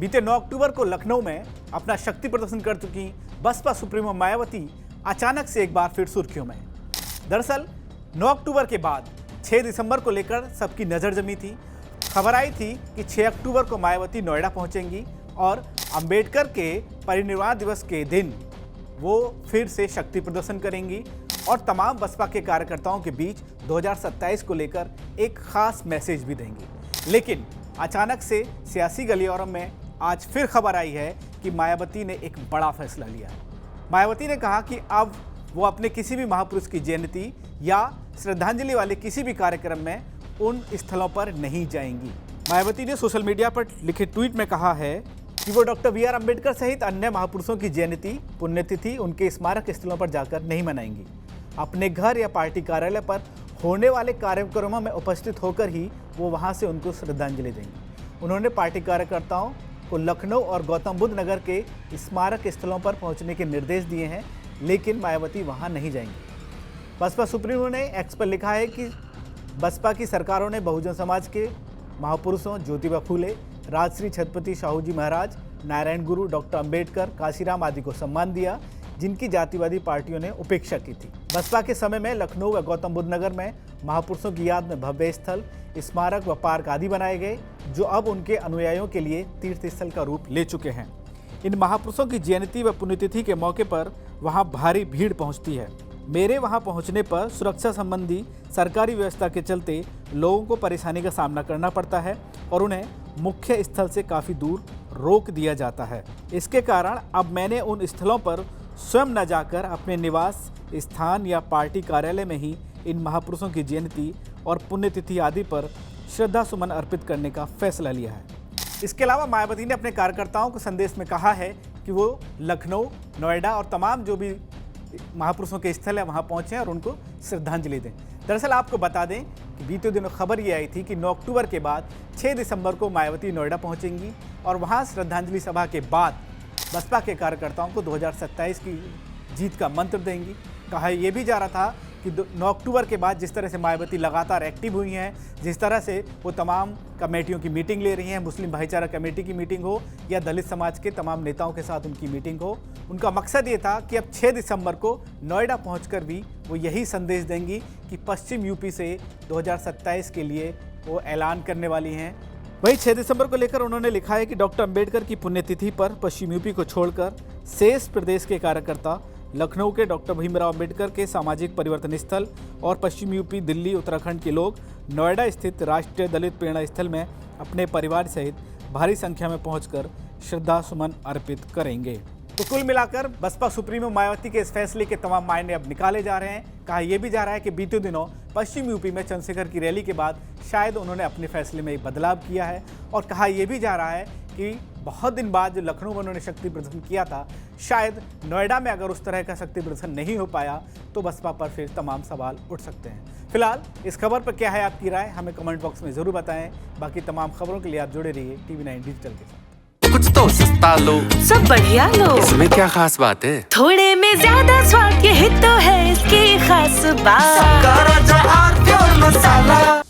बीते 9 अक्टूबर को लखनऊ में अपना शक्ति प्रदर्शन कर चुकी बसपा सुप्रीमो मायावती अचानक से एक बार फिर सुर्खियों में। दरअसल 9 अक्टूबर के बाद 6 दिसंबर को लेकर सबकी नज़र जमी थी। खबर आई थी कि 6 अक्टूबर को मायावती नोएडा पहुंचेंगी और अंबेडकर के परिनिर्वाण दिवस के दिन वो फिर से शक्ति प्रदर्शन करेंगी और तमाम बसपा के कार्यकर्ताओं के बीच 2027 को लेकर एक खास मैसेज भी देंगी। लेकिन अचानक से सियासी गलियारों में आज फिर खबर आई है कि मायावती ने एक बड़ा फैसला लिया। मायावती ने कहा कि अब वो अपने किसी भी महापुरुष की जयंती या श्रद्धांजलि वाले किसी भी कार्यक्रम में उन स्थलों पर नहीं जाएंगी। मायावती ने सोशल मीडिया पर लिखे ट्वीट में कहा है कि वो डॉक्टर बी आर अम्बेडकर सहित अन्य महापुरुषों की जयंती, पुण्यतिथि उनके स्मारक स्थलों पर जाकर नहीं मनाएंगी। अपने घर या पार्टी कार्यालय पर होने वाले कार्यक्रमों में उपस्थित होकर ही वो वहां से उनको श्रद्धांजलि देंगी। उन्होंने पार्टी कार्यकर्ताओं को लखनऊ और गौतम बुद्ध नगर के स्मारक स्थलों पर पहुंचने के निर्देश दिए हैं, लेकिन मायावती वहां नहीं जाएंगी। बसपा सुप्रीमो ने एक्स पर लिखा है कि बसपा की सरकारों ने बहुजन समाज के महापुरुषों ज्योतिबा फूले, राजश्री छत्रपति शाहू जी महाराज, नारायण गुरु, डॉक्टर अंबेडकर, काशीराम आदि को सम्मान दिया, जिनकी जातिवादी पार्टियों ने उपेक्षा की थी। बसपा के समय में लखनऊ व गौतम बुद्ध नगर में महापुरुषों की याद में भव्य स्थल, स्मारक व पार्क आदि बनाए गए, जो अब उनके अनुयायियों के लिए तीर्थ स्थल का रूप ले चुके हैं। इन महापुरुषों की जयंती व पुण्यतिथि के मौके पर वहां भारी भीड़ पहुंचती है। मेरे वहां पहुंचने पर सुरक्षा संबंधी सरकारी व्यवस्था के चलते लोगों को परेशानी का सामना करना पड़ता है और उन्हें मुख्य स्थल से काफ़ी दूर रोक दिया जाता है। इसके कारण अब मैंने उन स्थलों पर स्वयं न जाकर अपने निवास स्थान या पार्टी कार्यालय में ही इन महापुरुषों की जयंती और पुण्यतिथि आदि पर श्रद्धा सुमन अर्पित करने का फैसला लिया है। इसके अलावा मायावती ने अपने कार्यकर्ताओं को संदेश में कहा है कि वो लखनऊ, नोएडा और तमाम जो भी महापुरुषों के स्थल है वहाँ पहुँचें और उनको श्रद्धांजलि दें। दरअसल आपको बता दें कि बीते दिनों खबर ये आई थी कि 9 अक्टूबर के बाद 6 दिसंबर को मायावती नोएडा पहुँचेंगी और वहाँ श्रद्धांजलि सभा के बाद बसपा के कार्यकर्ताओं को 2027 की जीत का मंत्र देंगी। कहा यह भी जा रहा था कि 9 अक्टूबर के बाद जिस तरह से मायावती लगातार एक्टिव हुई हैं, जिस तरह से वो तमाम कमेटियों की मीटिंग ले रही हैं, मुस्लिम भाईचारा कमेटी की मीटिंग हो या दलित समाज के तमाम नेताओं के साथ उनकी मीटिंग हो, उनका मकसद ये था कि अब 6 दिसंबर को नोएडा पहुंचकर भी वो यही संदेश देंगी कि पश्चिम यूपी से 2027 के लिए वो ऐलान करने वाली हैं। वहीं 6 दिसंबर को लेकर उन्होंने लिखा है कि डॉक्टर अंबेडकर की पुण्यतिथि पर पश्चिम यूपी को छोड़कर शेष प्रदेश के कार्यकर्ता लखनऊ के डॉक्टर भीमराव अंबेडकर के सामाजिक परिवर्तन स्थल और पश्चिम यूपी, दिल्ली, उत्तराखंड के लोग नोएडा स्थित राष्ट्रीय दलित प्रेरणा स्थल में अपने परिवार सहित भारी संख्या में पहुंचकर श्रद्धा सुमन अर्पित करेंगे। तो कुल मिलाकर बसपा सुप्रीमो मायावती के इस फैसले के तमाम मायने अब निकाले जा रहे हैं। कहा यह भी जा रहा है कि बीते दिनों पश्चिम यूपी में चंद्रशेखर की रैली के बाद शायद उन्होंने अपने फैसले में एक बदलाव किया है और कहा यह भी जा रहा है कि बहुत दिन बाद जो लखनऊ में उन्होंने शक्ति प्रदर्शन किया था, शायद नोएडा में अगर उस तरह का शक्ति प्रदर्शन नहीं हो पाया तो बसपा पर फिर तमाम सवाल उठ सकते हैं। फिलहाल इस खबर पर क्या है आपकी राय, हमें कमेंट बॉक्स में ज़रूर बताएं। बाकी तमाम खबरों के लिए आप जुड़े रहिए TV9 डिजिटल के साथ। कुछ तो सस्ता लो, सब बढ़िया लो, इसमें क्या खास बात है? थोड़े में ज्यादा स्वाद, यही तो है इसकी खास बात। मसाला